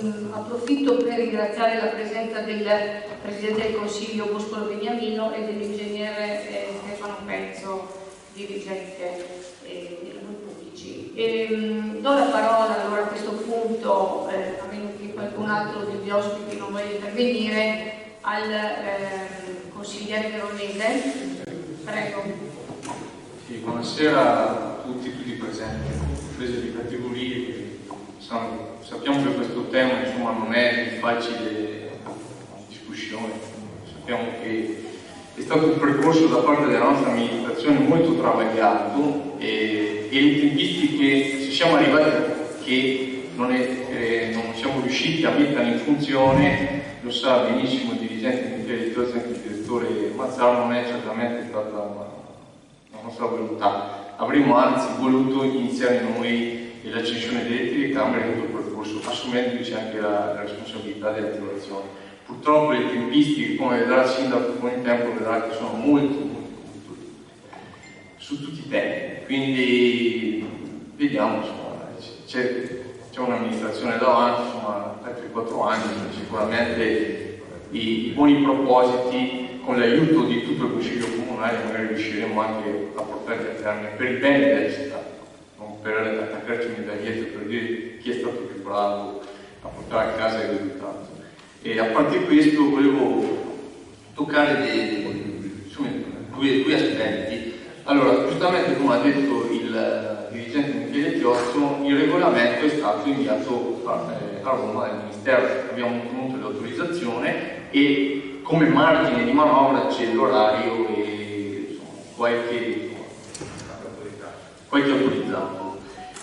Approfitto per ringraziare la presenza del Presidente del Consiglio Boscolo Beniamino e dell'ingegnere Stefano Pezzo, dirigente dei lavori pubblici. Do la parola allora a questo punto, a meno che qualcun altro degli ospiti non voglia intervenire, al consigliere Veronese. Prego. Sì, buonasera a tutti i presenti, comprese di categorie. Sappiamo che questo tema insomma, non è di facile discussione, sappiamo che è stato un percorso da parte della nostra amministrazione molto travagliato e le tempistiche, se siamo arrivati che non siamo riusciti a mettere in funzione, lo sa benissimo il dirigente Michele Tozzi, anche il direttore Mazzaro, non è certamente stata la nostra volontà. Avremmo anzi voluto iniziare noi l'accensione delle telecamere in tutto il percorso, assumendoci anche la responsabilità dell'attivazione. Purtroppo le tempistiche, come vedrà il sindaco con il tempo, vedrà che sono molto su tutti i temi, quindi vediamo, insomma, c'è un'amministrazione davanti, insomma, altri 4 anni, sicuramente i buoni propositi con l'aiuto di tutto il Consiglio Comunale magari riusciremo anche a portarli a termine per il bene della città, non per attaccarci medagliette per dire chi è stato più bravo a portare a casa il risultato. E a parte questo volevo toccare due aspetti. Allora, giustamente come ha detto il dirigente Michele Tiozzo, il regolamento è stato inviato a Roma dal Ministero, abbiamo ottenuto l'autorizzazione e come margine di manovra c'è l'orario e insomma, qualche autorizzato.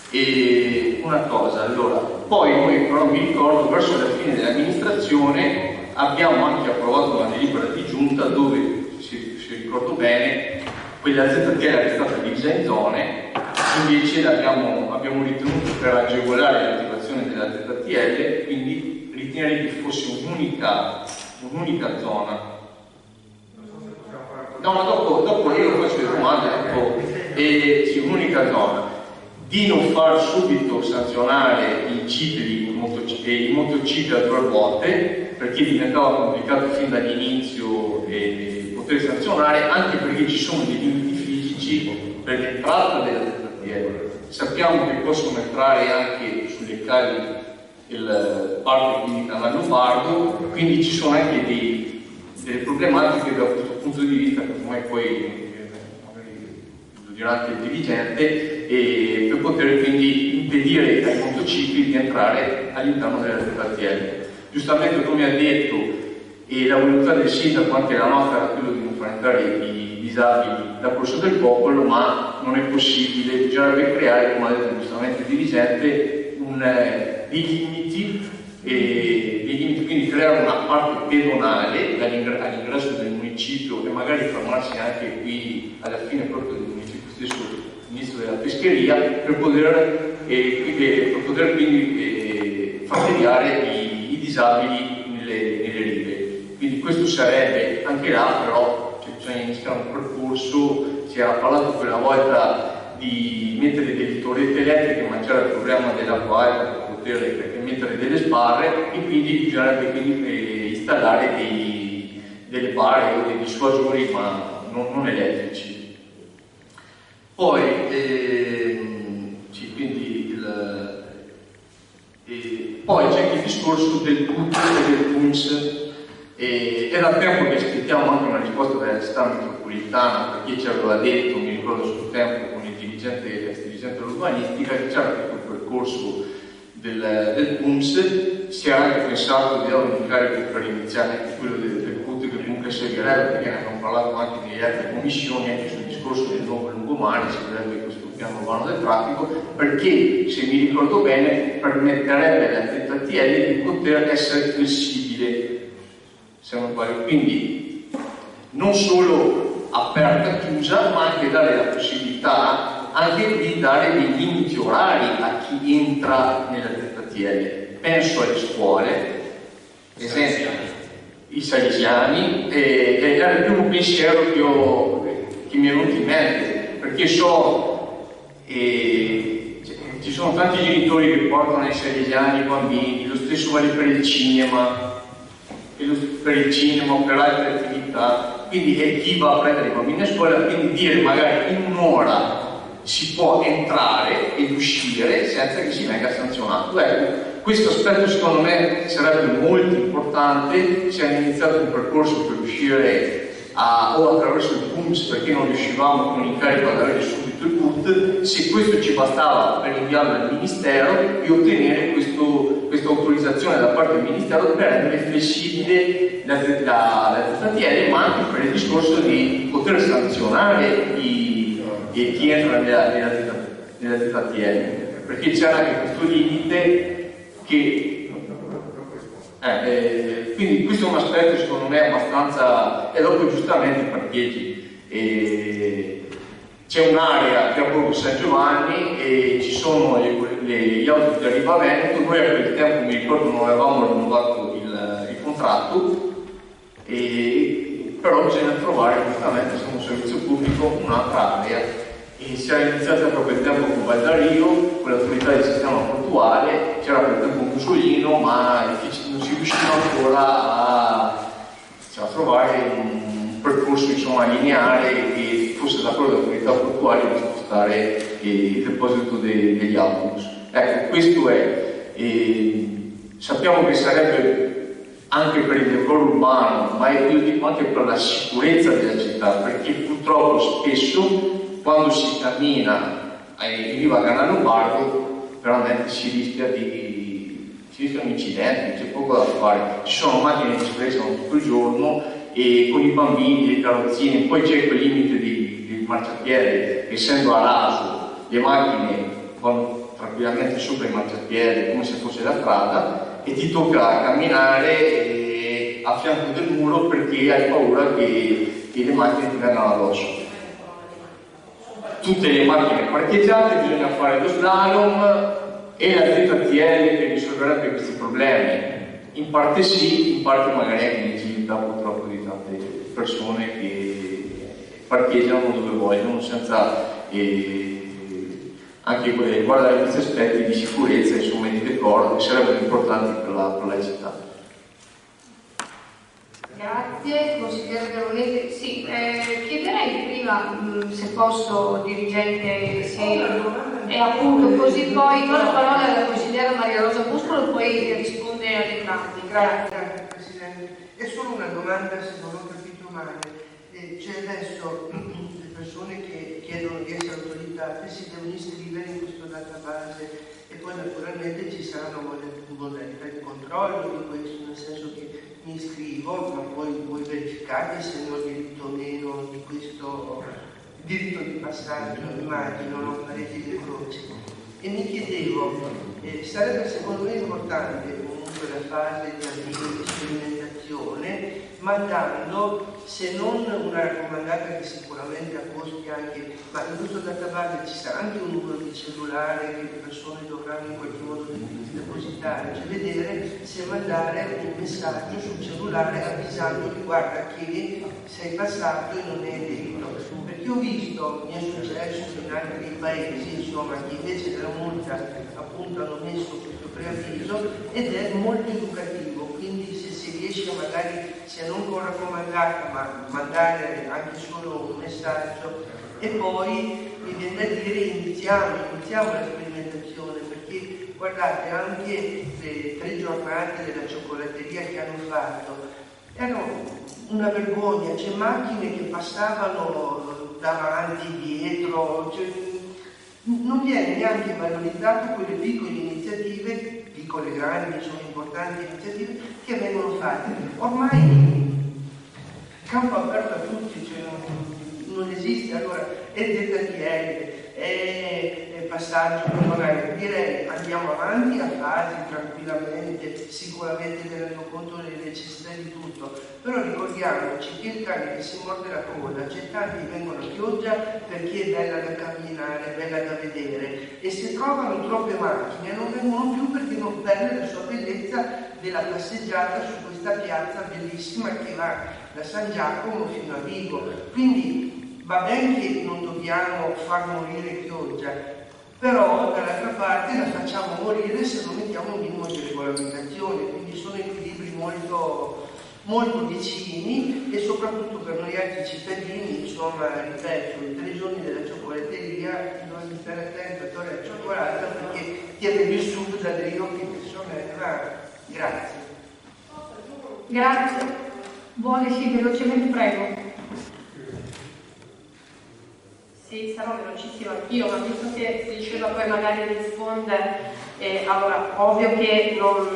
E una cosa, allora, poi noi però mi ricordo verso la fine dell'amministrazione abbiamo anche approvato una delibera di giunta dove, se ricordo bene, quella ZTL è stata divisa in zone, invece abbiamo ritenuto per agevolare l'attivazione della ZTL, quindi ritenere che fosse un'unica zona. No, ma dopo io faccio le domande, sì, un'unica zona. Di non far subito sanzionare i motocicli a 2 ruote, perché diventava complicato fin dall'inizio poter sanzionare, anche perché ci sono dei limiti fisici per l'entrata della ZTL. Sappiamo che possono entrare anche sulle cali del parco, quindi Canale Lombardo, quindi ci sono anche delle problematiche da questo punto di vista, che ormai poi lo dirà anche il dirigente, e per poter quindi impedire ai motocicli di entrare all'interno della ZTL. Giustamente come ha detto, e la volontà del sindaco, anche la nostra, era quello di non far entrare i disabili da Corso del Popolo, ma non è possibile, bisognerebbe creare, come ha detto giustamente il dirigente, dei limiti, quindi creare una parte pedonale all'ingresso del municipio e magari fermarsi anche qui alla fine proprio del municipio stesso, all'inizio della pescheria, per poter quindi far deviare i disabili nelle rive. Quindi questo sarebbe anche là, però bisogna iniziare un percorso. Si era parlato quella volta di mettere delle torrette elettriche, ma c'era il problema della quale per poter mettere delle sbarre, e quindi bisognerebbe installare delle barre o dei dissuasori, ma non elettrici. Poi poi c'è il discorso del PUT e del PUNS. È da tempo che aspettiamo anche una risposta dalla città metropolitana, perché ci aveva detto, mi ricordo sul tempo con il dirigente dell'urbanistica, che c'era tutto il percorso del PUNS. Si era anche pensato di dare un incarico per iniziare anche quello del PUT, che comunque servirebbe, perché ne abbiamo parlato anche nelle altre commissioni, anche sul discorso del nuovo lungomare, servirebbe questo piano urbano del traffico, perché, se mi ricordo bene, permetterebbe alla ZTL di poter essere flessibile, se non sbaglio, quindi non solo aperta, chiusa, ma anche dare la possibilità anche di dare dei limiti orari a chi entra nella ZTL. Penso alle scuole, esempio i salesiani, era il primo pensiero che mi è venuto in mente, perché so ci ci sono tanti genitori che portano ai 16 anni i bambini, lo stesso vale per il cinema, o per altre attività, quindi è chi va a prendere i bambini a scuola, quindi dire magari in un'ora si può entrare ed uscire senza che si venga sanzionato. Ecco, questo aspetto secondo me sarebbe molto importante se hanno iniziato un percorso per uscire o attraverso il PUMS perché non riuscivamo con incarico ad avere subito il PUT, se questo ci bastava per inviarlo al Ministero e ottenere questa autorizzazione da parte del Ministero per rendere flessibile la ZTL, ma anche per il discorso di poter sanzionare chi entra nella ZTL, perché c'era anche questo limite che quindi questo è un aspetto secondo me abbastanza, e dopo giustamente i parcheggi, c'è un'area che è proprio San Giovanni e ci sono gli autobus di Riva Veneto. Noi a quel tempo mi ricordo non avevamo rinnovato il contratto, però bisogna trovare giustamente, siamo un servizio pubblico, un'altra area. E si era iniziato proprio il tempo con Valdario, con l'autorità del sistema portuale, c'era per tempo un Mussolino, ma non si riusciva ancora a trovare un percorso lineare che fosse d'accordo con l'autorità portuale per spostare il deposito degli autobus. Ecco, questo è. Sappiamo che sarebbe anche per il decoro urbano, ma io dico anche per la sicurezza della città, perché purtroppo spesso quando si cammina in riva a Canale Lombardo veramente si rischiano incidenti, c'è poco da fare, ci sono macchine che si prestano tutto il giorno e con i bambini, le carrozzine, poi c'è quel limite di marciapiede, essendo a raso le macchine vanno tranquillamente sopra i marciapiede come se fosse la strada e ti tocca camminare a fianco del muro perché hai paura che le macchine ti vengano addosso. Tutte le macchine parcheggiate, bisogna fare lo slalom e la ZTL che risolverebbe questi problemi. In parte sì, in parte magari è l'inciviltà purtroppo di tante persone che parcheggiano dove vogliono senza anche guardare questi aspetti di sicurezza insomma, e di decoro che sarebbero importanti per la città. Grazie, consigliere Garonese. Sì, chiederei prima, se posso, dirigente, e appunto così poi do la parola alla consigliera Maria Rosa Buscolo e poi risponde alle entrambi. Grazie. Presidente. È solo una domanda se non ho capito male. Cioè adesso le persone che chiedono di essere autorizzate si devono iscrivere in questo database e poi naturalmente ci saranno modalità di controllo di questo, nel senso che mi iscrivo, ma poi voi verificate se ne ho diritto o meno di questo diritto di passaggio, immagino, non farete le croci. E mi chiedevo, sarebbe secondo me importante comunque la fase di avvio di sperimentazione, ma dando, se non una raccomandata che sicuramente a costi anche, ma in questo database ci sarà anche un numero di cellulare che le persone dovranno in qualche modo depositare, cioè vedere se mandare un messaggio sul cellulare avvisandoli guarda che sei passato e non è diritto. Perché ho visto, mi è successo in altri paesi, insomma, che invece della multa appunto hanno messo questo preavviso ed è molto educativo, quindi se si riesce magari, se non con raccomandata, ma mandare anche solo un messaggio e poi mi viene da dire iniziamo la sperimentazione, perché guardate anche le 3 giornate della cioccolatteria che hanno fatto erano una vergogna, c'è macchine che passavano davanti, dietro, cioè, non viene neanche valorizzato quelle piccole iniziative, piccole, grandi, sono importanti iniziative che vengono fatte. Ormai campo aperto a tutti, cioè non esiste, allora è ZTL, è passaggio comunale, direi andiamo avanti a fasi tranquillamente, sicuramente tenendo conto delle necessità di tutto, però ricordiamoci che il cane che si morde la coda, c'è tanti che vengono a pioggia perché è bella da camminare, è bella da vedere e se trovano troppe macchine non vengono più perché non perde la sua bellezza della passeggiata su questa piazza bellissima che va da San Giacomo fino a Vigo. Quindi va bene che non dobbiamo far morire Chioggia, però dall'altra parte la facciamo morire se non mettiamo un minimo di regolamentazione, quindi sono equilibri molto, molto vicini e soprattutto per noi altri cittadini, insomma, ripeto, i 3 giorni della cioccolatteria bisogna stare attento a togliere la cioccolata perché ti arrivi il sub da Rio che persone grazie. Grazie. Vuole sì, velocemente, prego. Sì, sarò velocissima anch'io, ma visto che si diceva poi magari risponde, allora ovvio che non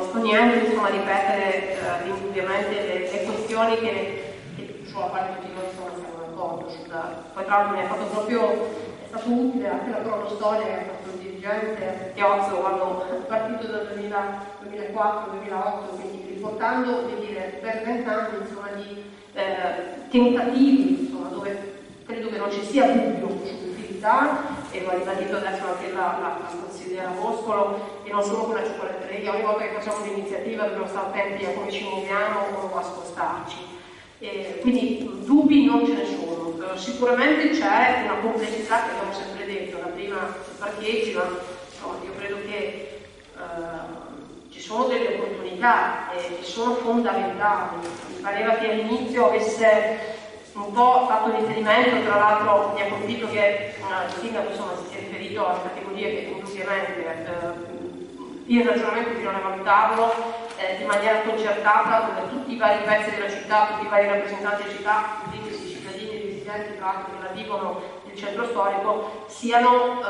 sto niente insomma a ripetere indubbiamente le questioni che sulla quale tutti noi insomma siamo d'accordo. Poi tra l'altro mi ha fatto proprio, è stato utile anche la cronostoria che ha fatto il dirigente Chiozzo quando è partito dal 2004-2008, quindi riportando per 20 anni insomma di tentativi insomma, dove credo che non ci sia dubbio sull'utilità, e lo ha ribadito adesso anche la consigliera Boscolo, e non solo con la cioccolatteria. Ogni volta che facciamo un'iniziativa dobbiamo stare attenti a come ci muoviamo o a spostarci. Quindi dubbi non ce ne sono. Sicuramente c'è una complessità che abbiamo sempre detto, la prima i parcheggi, ma insomma, io credo che ci sono delle opportunità che sono fondamentali. Mi pareva che all'inizio avesse un po' fatto riferimento, tra l'altro mi ha colpito che il sindaco insomma, si è riferito alle categorie che indubbiamente il ragionamento bisogna valutarlo in maniera concertata, dove tutti i vari pezzi della città, tutti i vari rappresentanti della città, quindi i cittadini e residenti tra l'altro che la vivono nel centro storico, siano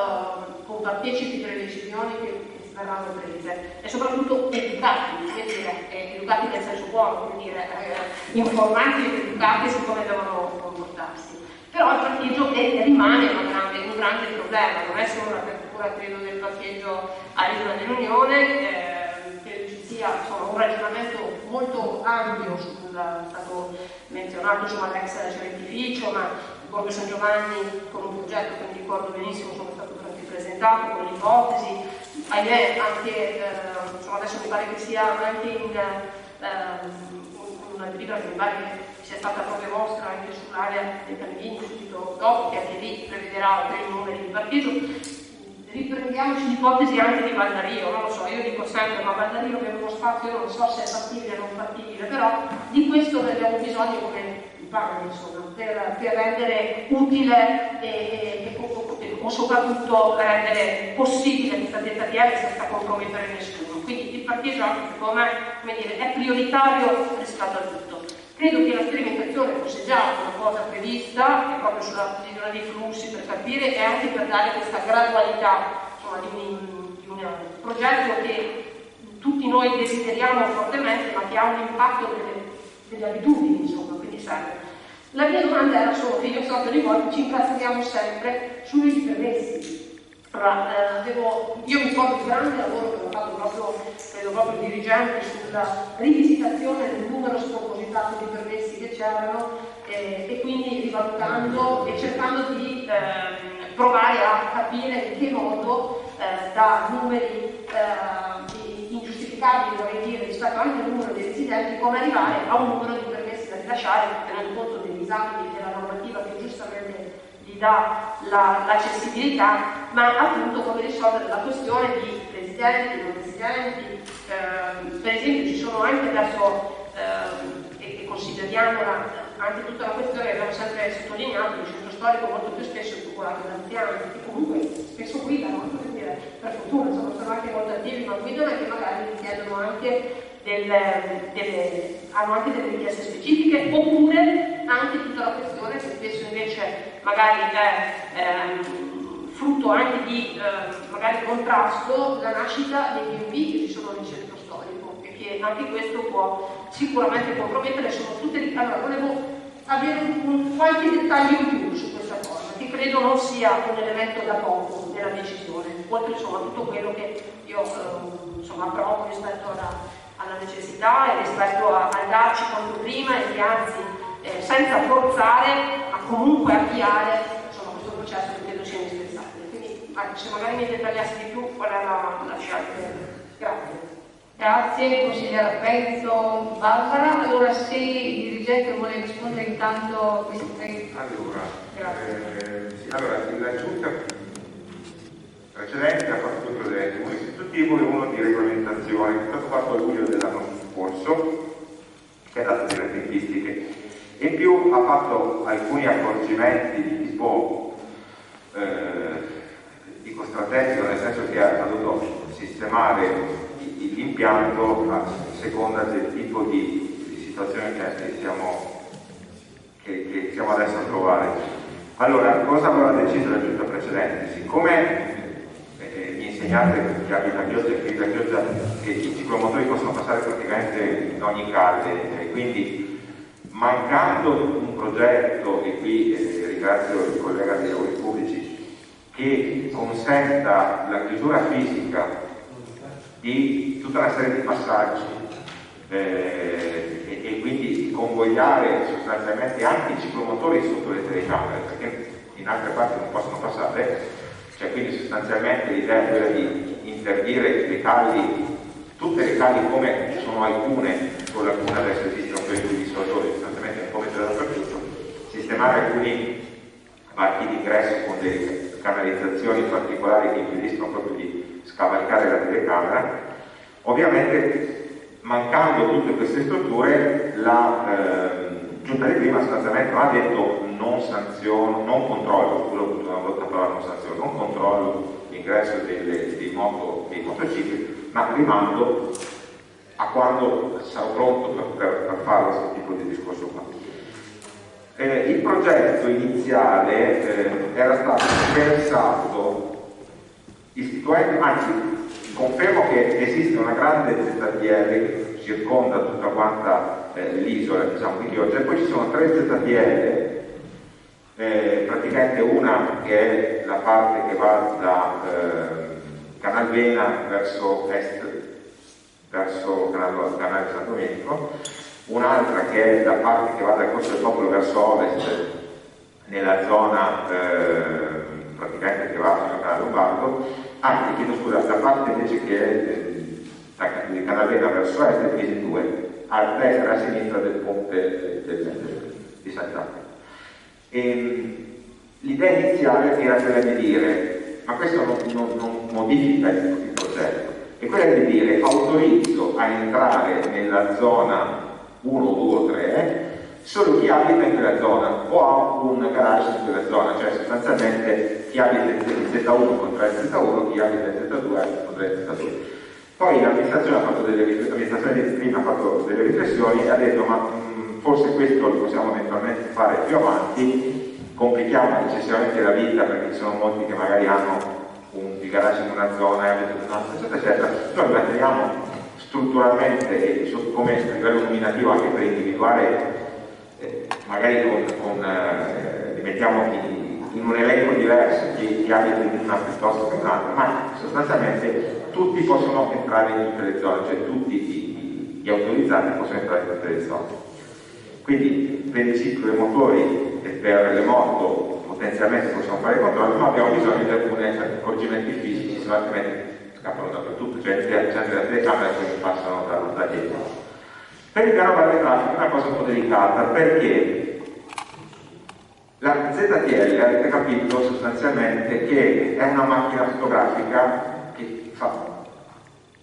compartecipi delle decisioni che verranno prese e soprattutto educati, educati nel senso buono, informati ed educati su come devono comportarsi. Però il parcheggio rimane un grande problema, non è solo l'apertura credo del parcheggio all'Isola dell'Unione, credo ci sia un ragionamento molto ampio è stato menzionato l'ex cementificio, ma il Borgo San Giovanni con un progetto che mi ricordo benissimo è stato presentato con l'ipotesi. Ahimè, anche adesso mi pare che sia anche in una delibera che mi pare che sia stata proprio vostra anche sull'area dei Canavini subito dopo, che anche lì prevederà altri numeri di parcheggio. Riprendiamoci l'ipotesi anche di Valdario, non lo so, io dico sempre, ma Valdario aveva uno spazio, io non so se è fattibile o non fattibile, però di questo ne abbiamo bisogno come pane, insomma, per rendere utile o soprattutto rendere possibile questa tentativa senza compromettere nessuno. Quindi il parcheggio anche secondo me è prioritario rispetto a tutto. Credo che la sperimentazione fosse già una cosa prevista, e proprio sulla decisione dei flussi per capire e anche per dare questa gradualità insomma, di un progetto che tutti noi desideriamo fortemente, ma che ha un impatto delle abitudini, insomma, quindi serve. La mia domanda era solo che io so che ogni volta ci incastriamo sempre sui permessi. Allora, io mi ricordo il grande lavoro che ho fatto proprio il dirigente sulla rivisitazione del numero spropositato di permessi che c'erano e quindi rivalutando e cercando di provare a capire in che modo da numeri ingiustificabili, vorrei dire, rispetto anche al numero dei residenti, come arrivare a un numero di permessi da rilasciare tenendo conto degli esami della normativa che giustamente gli dà l'accessibilità, ma appunto come risolvere la questione di residenti, non residenti. Per esempio ci sono anche adesso, e consideriamola, anche tutta la questione che abbiamo sempre sottolineato, il centro storico molto più spesso è popolato da anziani, che comunque spesso guidano, per fortuna, insomma, sono anche molto attivi, ma guidano e che magari richiedono anche hanno anche delle richieste specifiche, oppure anche tutta la questione che spesso invece magari è frutto anche di magari contrasto, la nascita dei B&B che ci sono nel centro storico e che anche questo può sicuramente compromettere. Sono tutte allora volevo avere qualche dettaglio in più su questa cosa, che credo non sia un elemento da poco nella decisione, oltre insomma a tutto quello che io approvo rispetto alla necessità e rispetto a darci quanto prima e che anzi senza forzare a comunque avviare questo processo che credo sia indispensabile. Quindi se magari mi dettagliassi di più qual è la scelta. Grazie. Grazie consigliera Penzo. Barbara, allora se il dirigente vuole rispondere intanto a questi tre. Allora, la Giunta precedente, ha fatto due progetti, uno istitutivo e uno di regolamentazione, che è stato fatto a luglio dell'anno scorso, che ha dato delle tempistiche. E in più ha fatto alcuni accorgimenti di tipo strategico, nel senso che ha dovuto sistemare l'impianto a seconda del tipo di situazione che siamo adesso a trovare. Allora, cosa aveva deciso la giunta precedente? Siccome mi insegnate che abita a Chioggia e che vive a Chioggia che i ciclomotori possono passare praticamente in ogni calle, e quindi mancando un progetto, e qui ringrazio il collega dei lavori pubblici, che consenta la chiusura fisica di tutta una serie di passaggi e quindi convogliare sostanzialmente anche i ciclomotori sotto le telecamere, perché in altre parti non possono passare, cioè quindi sostanzialmente l'idea è quella di interdire le calli, tutte le calli come ci sono alcune, solo alcune adesso esistono per i dissuasori, sostanzialmente come c'è dappertutto, sistemare alcuni varchi d'ingresso con delle canalizzazioni particolari che impediscono proprio di scavalcare la telecamera. Ovviamente, mancando tutte queste strutture, la Giunta di Prima sostanzialmente non ha detto non sanziono, non controllo, quello che una volta parola non sanziono, non controllo l'ingresso dei motocicli, ma rimando a quando sarò pronto per fare questo tipo di discorso qua. Il progetto iniziale era stato pensato istituendo, anzi confermo che esiste una grande ZTL che circonda tutta quanta l'isola, diciamo, di Chioggia, e poi ci sono 3 ZTL, praticamente una che è la parte che va da Canalvena verso est, verso Canale San Domenico, un'altra che è la parte che va dal Corso del Popolo verso ovest, nella zona praticamente che va fino al Canale Lombardo, chiedo scusa, la parte invece che è di Canalvena verso est è divisa in 2, a destra e a sinistra del ponte di Sant'Acqua. L'idea iniziale era quella di dire, ma questo non modifica il progetto, è quella di dire autorizzo a entrare nella zona 1, 2 o 3 solo chi abita in quella zona o ha un garage in quella zona, cioè sostanzialmente chi abita in Z1 con 3 Z1, chi abita in Z2 con 3 Z2. Poi l'amministrazione di prima ha fatto delle riflessioni e ha detto ma forse questo lo possiamo eventualmente fare più avanti, complichiamo eccessivamente la vita perché ci sono molti che magari hanno il garage in una zona e abitano in un'altra, eccetera, eccetera. Noi manteniamo strutturalmente e come a livello nominativo anche per individuare magari li mettiamo in un elenco diverso chi abita in una piuttosto che in un'altra, ma sostanzialmente tutti possono entrare in tutte le zone, cioè tutti gli autorizzati possono entrare in tutte le zone. Quindi per i ciclo e motori e per le moto potenzialmente possiamo fare i controlli, ma abbiamo bisogno di alcuni accorgimenti fisici, se no altrimenti scappano dappertutto, cioè c'è della telecamera che passano da dietro. Per il piano guardia traffico è una cosa un po' delicata perché la ZTL avete capito sostanzialmente che è una macchina fotografica che fa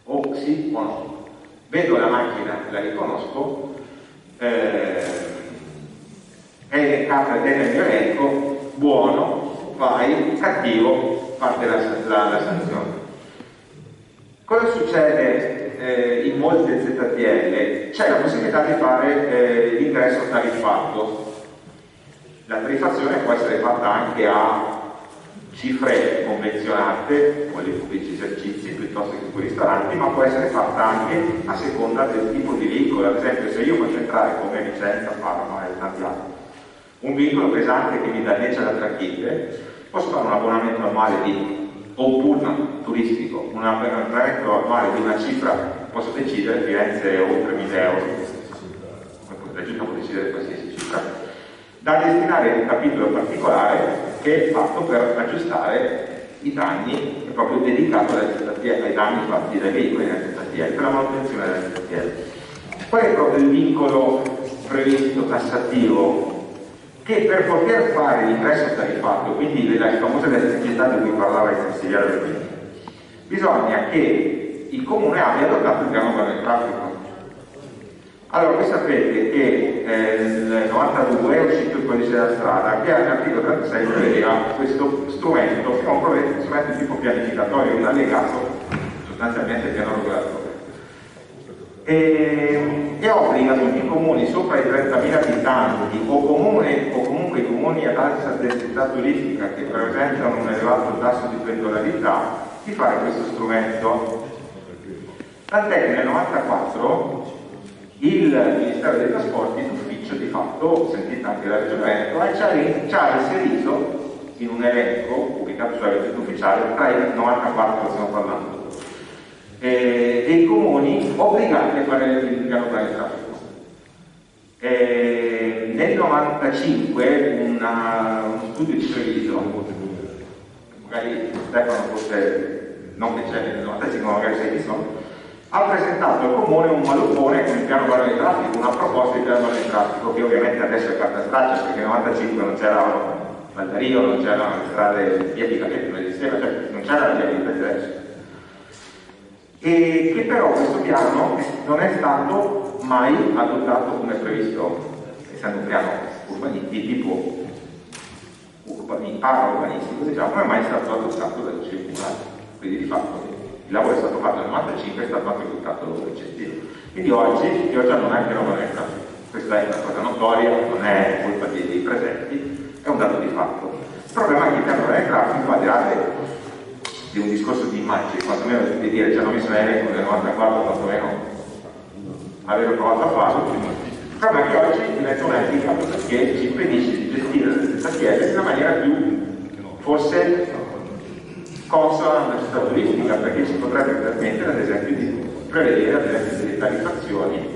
o sì o no. Vedo la macchina, la riconosco, è elencata nel mio elenco, buono, vai, cattivo, parte la sanzione. Cosa succede in molte ZTL? C'è la possibilità di fare l'ingresso tariffato. La tariffazione può essere fatta anche a cifre convenzionate con i pubblici esercizi piuttosto che con i ristoranti, ma può essere fatta anche a seconda del tipo di veicolo. Ad esempio, se io faccio entrare come Vicenza, Parma e tanti altri un veicolo pesante che mi danneggia la tracchite, posso fare un abbonamento annuale o un pullman turistico, un abbonamento annuale di una cifra, posso decidere, Firenze oltre 1.000 euro, la giunta può decidere qualsiasi cifra, da destinare in un capitolo particolare che è fatto per aggiustare i danni, è proprio dedicato ai danni fatti dai veicoli nella ZTL, per la manutenzione della ZTL. Qual è proprio il vincolo previsto tassativo? Che per poter fare l'ingresso tariffato, quindi la famosa elasticità di cui parlava il consigliere, bisogna che il comune abbia adottato il piano urbano del traffico. Allora, voi sapete che nel 92 è uscito il codice della strada che all'articolo 36 prevedeva questo strumento, che è un strumento tipo pianificatorio, un allegato sostanzialmente al piano regolatore. E obbliga tutti i comuni sopra i 30.000 abitanti o comunque i comuni ad alta densità turistica che presentano un elevato tasso di pendolarità di fare questo strumento. Tant'è che nel 94 il Ministero dei Trasporti d'ufficio di fatto, sentita anche la Regione Veneto, ci ha inserito in un elenco pubblicato sulla Gazzetta Ufficiale tra i 94 stiamo parlando dei comuni obbligati a fare il piano urbano del traffico. Nel 95 uno studio di Treviso, magari Stefano forse non che c'è nel 95, magari sai chi sono, ha presentato al comune un maluppone con il piano urbano del traffico, una proposta di piano urbano del traffico che ovviamente adesso è carta straccia perché nel 95 non c'era Valdario, non c'erano le strade via di Capetto, non esisteva, cioè non c'era la via di adesso. E che però questo piano non è stato mai adottato come previsto, essendo un piano di tipo urbanistico, diciamo, non è mai stato adottato dal Consiglio Comunale. Quindi di fatto il lavoro è stato fatto nel 95 e è stato anche adottato recentissimo. Quindi oggi Chioggia non è che non è traffico. Questa è una cosa notoria, non è colpa dei presenti, è un dato di fatto. Il problema è che il piano del traffico, al di là di un discorso di immagine, quantomeno di dire ci hanno messo l'elenco nel 94, quantomeno avevo provato a farlo, il problema è che oggi diventa un handicap perché ci impedisce di gestire la stessa chiesa in una maniera più forse consona a una città turistica, perché si potrebbe permettere ad esempio di prevedere ad esempio delle tariffazioni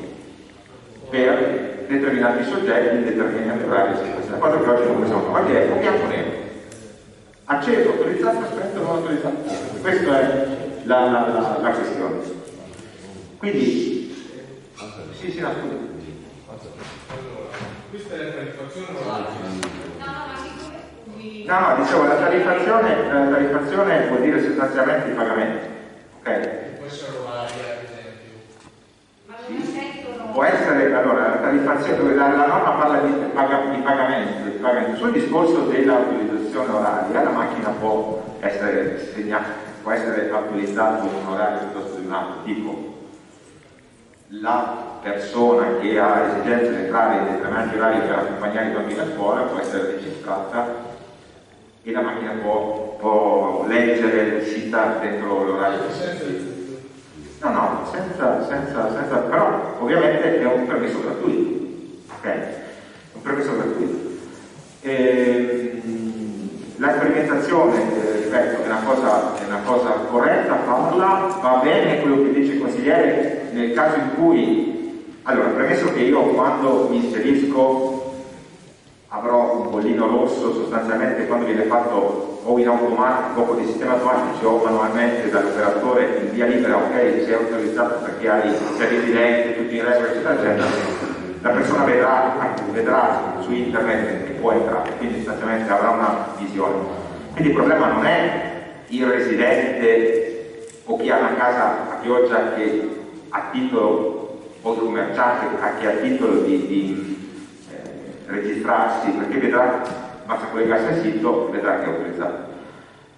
per determinati soggetti in determinati orari, questa cosa che oggi non possiamo fare, è bianco nero. Acceso, autorizzato, spento, non autorizzato. Questa è la questione. Quindi, sì, nascosto. Questa è la tarifazione oraria. No, dicevo, la tarifazione vuol dire sostanzialmente il pagamento. Ok? Può essere oraria, ad esempio. Ma non ha senso, no? Può essere, allora, la tarifazione, dove la norma parla di pagamento. Sul discorso dell'autorizzazione oraria, la macchina può essere autorizzata in un orario piuttosto di un altro, tipo la persona che ha esigenza di entrare in determinati orari per accompagnare i bambini a scuola può essere registrata e la macchina può leggere l'uscita dentro l'orario. No, senza, però ovviamente è un permesso gratuito, ok? Un permesso gratuito. La sperimentazione, ripeto, è una cosa corretta, farla, va bene quello che dice il consigliere nel caso in cui, allora, premesso che io quando mi inserisco avrò un bollino rosso sostanzialmente quando viene fatto o in automatico o di sistema automatico o manualmente dall'operatore in via libera, ok, sei autorizzato perché sei residente, tutti in regola, eccetera, eccetera, la persona vedrà su internet che può entrare, quindi sostanzialmente avrà una visione. Quindi il problema non è il residente o chi ha una casa a Chioggia che a titolo o il commerciante che ha titolo di registrarsi, perché vedrà, basta collegarsi al sito, vedrà che è autorizzato.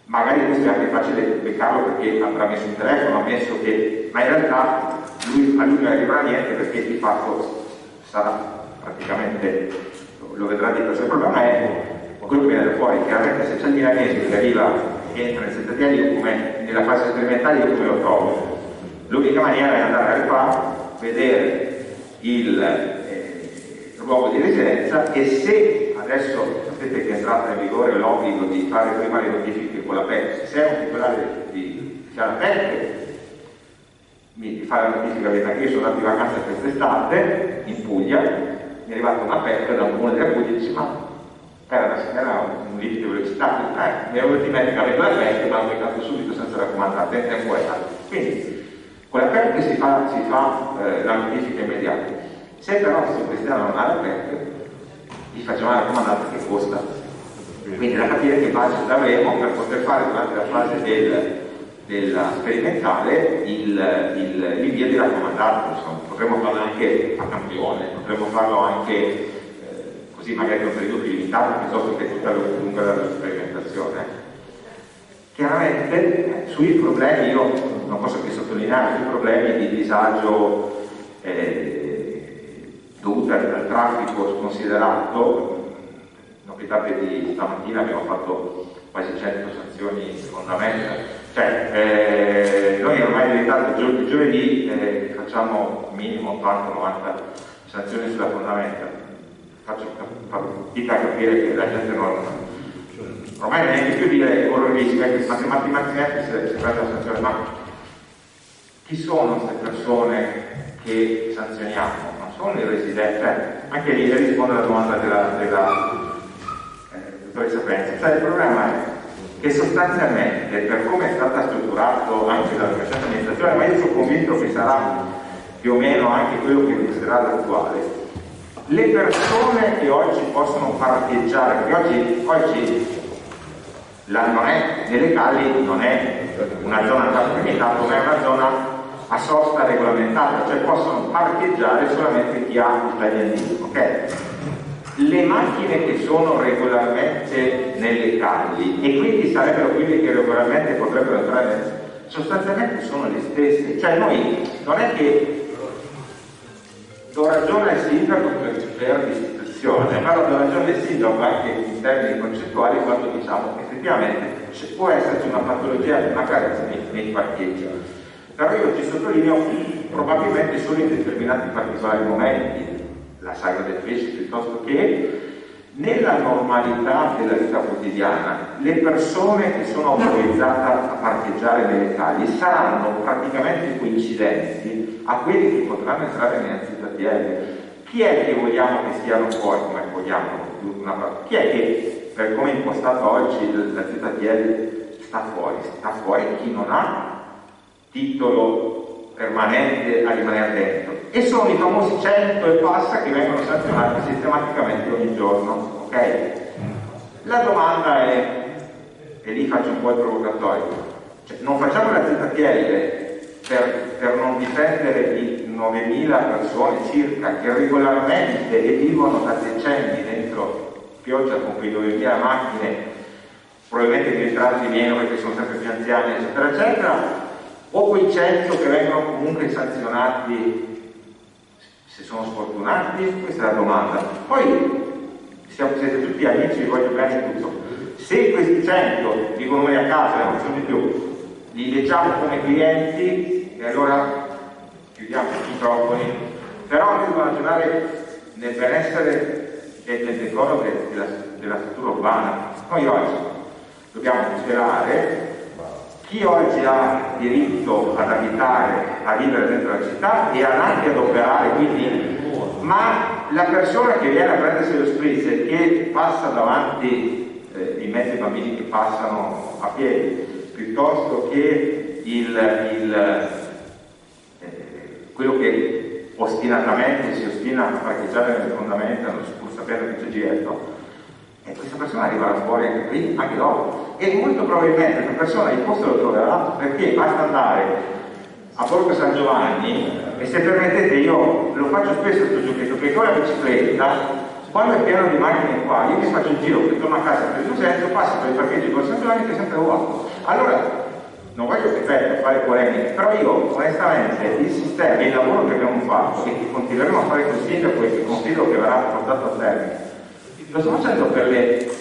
Magari questo è anche facile beccarlo perché avrà messo un telefono, ha messo che, ma in realtà a lui non arriverà niente perché di fatto sarà praticamente, lo vedrà di per sé. Il problema è quello che viene da fuori, chiaramente se c'è il milanese che arriva e entra nel settantiani, io come nella fase sperimentale io come lo trovo? L'unica maniera è andare al PA, vedere il luogo di residenza e se adesso sapete che è entrato in vigore l'obbligo di fare prima le notifiche con la PEC, se è un titolare di la PEC di fare la notifica, perché io sono andato in vacanza quest'estate in Puglia, mi è arrivata una PEC da un comune della Puglia e dice ma era un limite di velocità, mi ero dimenticato la PEC e mi hanno beccato subito senza raccomandare, in tempo reale. Quindi con la PEC si fa la notifica immediata. Se però questo cristiano non ha la PEC, gli facciamo la raccomandata che costa. Quindi da capire che budget avremo per poter fare durante la fase della sperimentale l'invio di raccomandato, insomma. Potremmo farlo anche a campione, potremmo farlo anche così magari per un periodo più limitato piuttosto che tutta lunga della sperimentazione. Chiaramente sui problemi, io non posso che sottolineare sui problemi di disagio dovuti al traffico sconsiderato. Notate di stamattina abbiamo fatto quasi 100 sanzioni di fondamenta, cioè noi ormai è diventato giovedì facciamo minimo 80-90 sanzioni sulla fondamenta. Faccio fatica a capire che la gente non ormai neanche più dire orroristica, che matematicamente si prende la sanzione, ma chi sono queste persone che sanzioniamo? Non sono i residenti, anche lì risponde alla domanda della dottoressa Penza. Cioè, il problema è che sostanzialmente, per come è stata strutturato anche dalla precedente amministrazione, ma io sono convinto che sarà più o meno anche quello che sarà l'attuale, le persone che oggi possono parcheggiare, perché oggi non è, nelle calli non è una zona limitata, ma è una zona a sosta regolamentata, cioè possono parcheggiare solamente chi ha il tagliandino, ok? Le macchine che sono regolarmente nelle calli e quindi sarebbero quelle che regolarmente potrebbero entrare, sostanzialmente sono le stesse, cioè noi non è che do ragione al sindaco per l'istituzione, ma do ragione al sindaco anche in termini concettuali quando diciamo che effettivamente può esserci una patologia, una carenza nei parcheggi. Però io ci sottolineo probabilmente solo in determinati particolari momenti, la sagra del pesce, piuttosto che nella normalità della vita quotidiana le persone che sono autorizzate a parcheggiare nelle calli saranno praticamente coincidenti a quelli che potranno entrare nella ZTL. Chi è che vogliamo che stiano fuori? Come vogliamo? Chi è che, per come è impostata oggi la ZTL, sta fuori? Sta fuori chi non ha titolo permanente a rimanere dentro. E sono i famosi 100 e passa che vengono sanzionati sistematicamente ogni giorno, ok? La domanda è, e lì faccio un po' il provocatorio, cioè, non facciamo la ZTL per non difendere i 9.000 persone circa che regolarmente e vivono da decenni dentro pioggia con quei 9.000 macchine, probabilmente diventeranno meno perché sono sempre più anziani, eccetera, eccetera, o quei 100 che vengono comunque sanzionati se sono sfortunati? Questa è la domanda. Poi siete tutti amici, vi voglio bene tutto. Se questi 100 dicono noi a casa, non sono di più, li leggiamo come clienti e allora chiudiamo i microfoni, però noi dobbiamo ragionare nel benessere e nel decoro della struttura urbana. Noi oggi dobbiamo tutelare chi oggi ha diritto ad abitare, a vivere dentro la città e anche ad operare, quindi, ma la persona che viene a prendersi lo spritz e che passa davanti in mezzo ai bambini che passano a piedi, piuttosto che quello che ostinatamente si ostina a parcheggiare nelle fondamenta, pur sapendo che c'è dietro, e questa persona arriverà fuori anche dopo. E molto probabilmente questa persona il posto lo troverà, perché basta andare a Borgo San Giovanni, e se permettete io lo faccio spesso questo giochetto, perché con la bicicletta quando è pieno di macchine qua, io mi faccio il giro che torno a casa per il senso, passo per i parcheggi con San Giovanni che è sempre uguale. Allora non voglio ripetere, fare polemiche, però io onestamente il sistema, il lavoro che abbiamo fatto e che continueremo a fare col sindaco e che confido che verrà portato a termine, lo stiamo facendo per le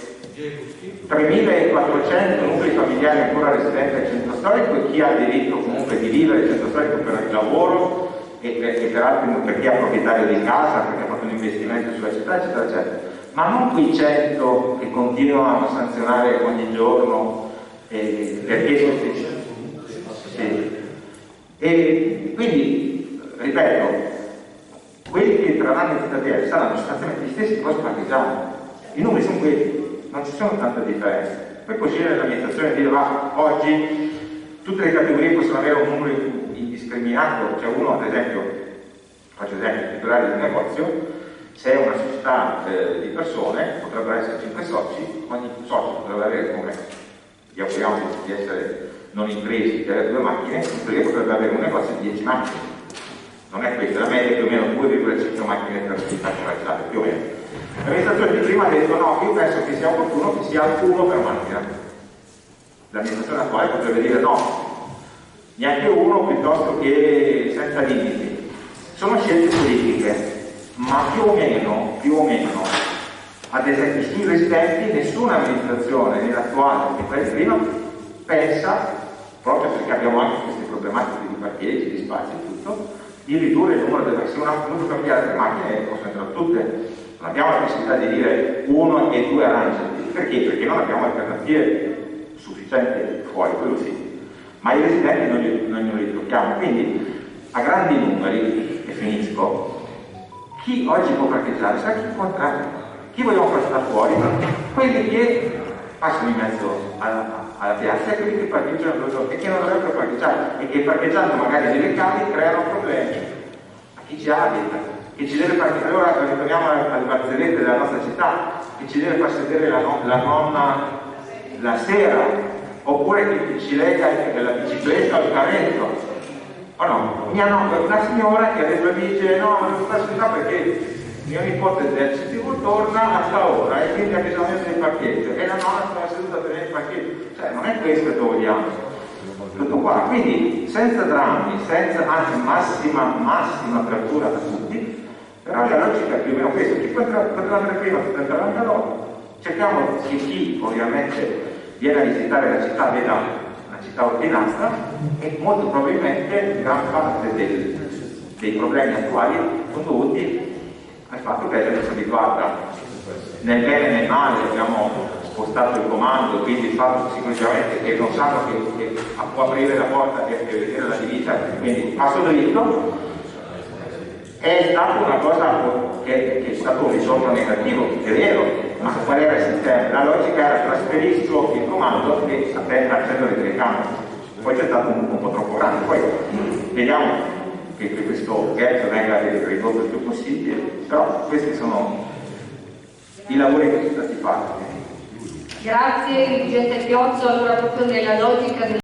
3.400 nuclei familiari ancora residenti al centro storico e chi ha diritto comunque di vivere al centro storico per il lavoro e peraltro per chi è proprietario di casa, perché ha fatto un investimento sulla città, eccetera, eccetera. Ma non quei 100 che continuano a sanzionare ogni giorno perché sì. E quindi, ripeto, quelli che entreranno in ZTL saranno sostanzialmente gli stessi che poi parcheggiamo. I numeri sono quelli, non ci sono tante differenze. Poi può scegliere l'amministrazione e dire va, oggi tutte le categorie possono avere un numero indiscriminato, c'è uno ad esempio, faccio esempio, il titolare di un negozio, se è una società di persone, potrebbero essere 5 soci, ogni socio potrebbe avere, come gli auguriamo di essere non impresi che aveva 2 macchine, l'impresa potrebbe avere un negozio di 10 macchine. Non è questa, la media è più o meno 2,5 macchine per attività commerciale, più o meno. L'amministrazione di prima ha detto no, io penso che sia opportuno che sia 1 per macchina. L'amministrazione attuale potrebbe dire no, neanche 1 piuttosto che senza limiti. Sono scelte politiche, ma più o meno, ad esempio sui residenti, nessuna amministrazione, né l'attuale né quella di prima, pensa, proprio perché abbiamo anche queste problematiche di parcheggi, di spazi e tutto, di ridurre il numero delle persone. Non cambiare le macchine possono entrare tutte. Non abbiamo la possibilità di dire 1 e 2 arrangiati. Perché? Perché non abbiamo alternative sufficienti fuori, quello sì. Ma i residenti non glieli tocchiamo. Quindi, a grandi numeri, e finisco, chi oggi può parcheggiare sa chi può entrare. Chi vogliamo far stare fuori? Quelli che passano in mezzo alla piazza e quelli che parcheggiano e che non dovrebbero parcheggiare e che parcheggiando magari nelle case creano problemi a chi ci abita, che ci deve parcheggiare. Allora ritorniamo alle barzellette della nostra città, che ci deve far sedere la nonna la sera, oppure che ci lega la bicicletta al carretto. O no? Una signora che adesso dice no, non sto facendo perché mio nipote del CTV torna a sta ora e quindi ha bisogno del parcheggio e la nonna stava seduta per il parcheggio. Cioè non è questo che vogliamo. Tutto qua. Quindi senza drammi, anzi massima apertura a tutti, però la logica è più o meno questa. Chi potrà andare prima, chi potrà andare dopo. Cerchiamo che chi ovviamente viene a visitare la città veda una città ordinata e molto probabilmente gran parte dei problemi attuali sono dovuti al fatto che la gente si è abituata nel bene e nel male, abbiamo spostato il comando, quindi il fatto sicuramente che non sanno che può aprire la porta e vedere la divisa, quindi passo dritto, è stata una cosa che è stato un risolto negativo, è vero, ma qual era il sistema? La logica era trasferisco il comando e accendo le telecamere. Poi c'è stato un po' troppo grande, poi vediamo che questo gap venga ridotto il più possibile, però questi sono i lavori che sono stati fatti. Grazie dirigente Piozzo, allora proprio nella logica del